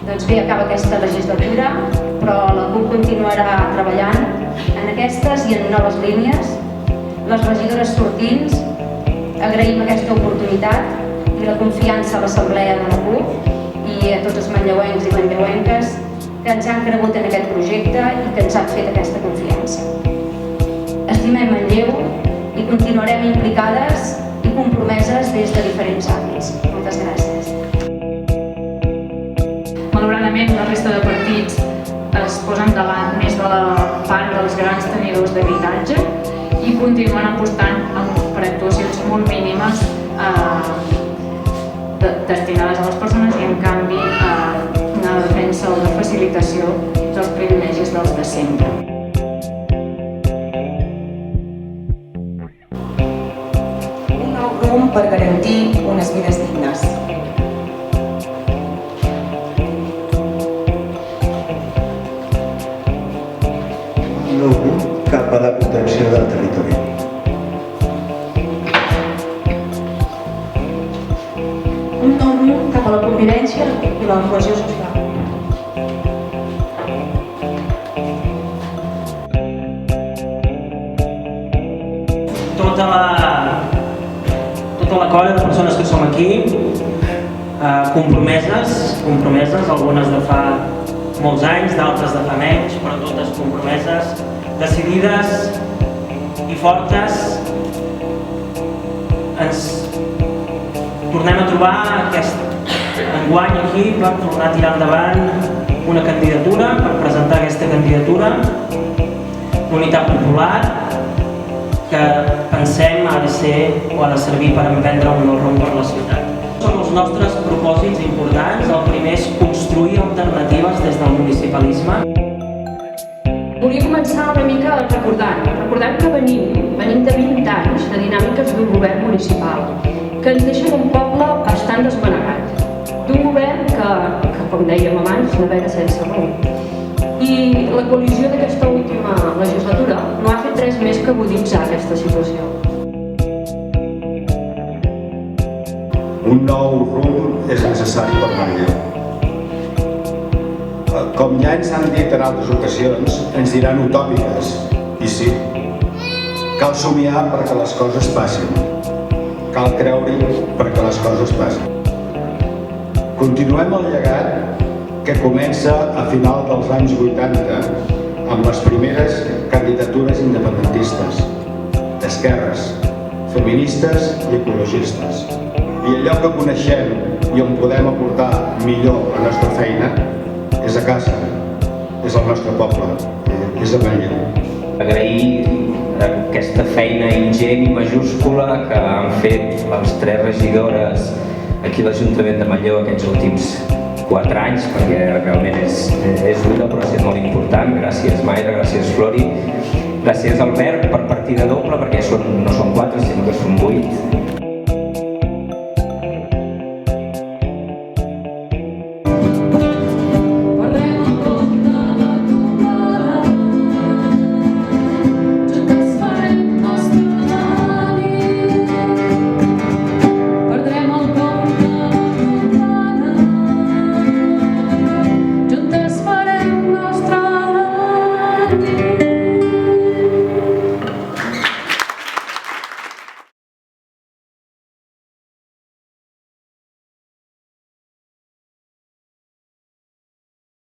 Doncs bé, acaba aquesta legislatura, però la CUP continuarà treballant en aquestes i en noves línies. Les regidores sortints agraïm aquesta oportunitat i la confiança a l'Assemblea de la CUP i a tots els manlleuencs i manlleuenques que ens han cregut en aquest projecte i que ens han fet aquesta confiança. Estimem Manlleu i continuarem implicades i compromeses des de diferents àmbits. Moltes gràcies. Malauradament, la resta de partits es posen davant més de la part dels grans tenidors d'habitatge i continuen apostant per actuacions molt mínimes destinades a les persones i, en canvi, una defensa o una facilitació dels privilegis dels de sempre. Un nou rumb per garantir unes vides dignes. Un nou rumb cap a la protecció del territori. Un nou rumb cap a la convivència i la cohesió social. Tota la colla de persones que som aquí, compromeses, algunes de fa molts anys, d'altres de fa menys, però totes compromeses, decidides i fortes. Ens tornem a trobar enguany aquí per tornar a tirar endavant una candidatura, per presentar aquesta candidatura d'Unitat Popular, que pensem ha de ser o ha de servir per emprendre un nou rumb per la ciutat. Són els nostres propòsits importants. El primer és construir alternatives des del municipalisme. Volia començar una mica recordant que venim de 20 anys de dinàmiques d'un govern municipal que ens deixen un poble bastant desmanegat, d'un govern que, com dèiem abans, navega sense rumb. I la coalició d'aquesta última legislatura no ha fet res més que aguditzar aquesta situació. Un nou rumb és necessari per Manlleu. Com ja ens han dit en altres ocasions, ens diran utòpiques. I sí, cal somiar perquè les coses passin. Cal creure-hi perquè les coses passin. Continuem el llegat que comença a final dels anys 80 amb les primeres candidatures independentistes, d'esquerres, feministes i ecologistes. I allò que coneixem i on podem aportar millor la nostra feina és a casa, és al nostre poble, és a Manlleu. Agrair aquesta feina ingent i majúscula que han fet les 3 regidores aquí a l'Ajuntament de Manlleu aquests últims 4 anys, perquè realment és dura però ha estat molt important. Gràcies Mayra, gràcies Flori, gràcies Albert per partida doble, perquè no són 4 sinó que són 8.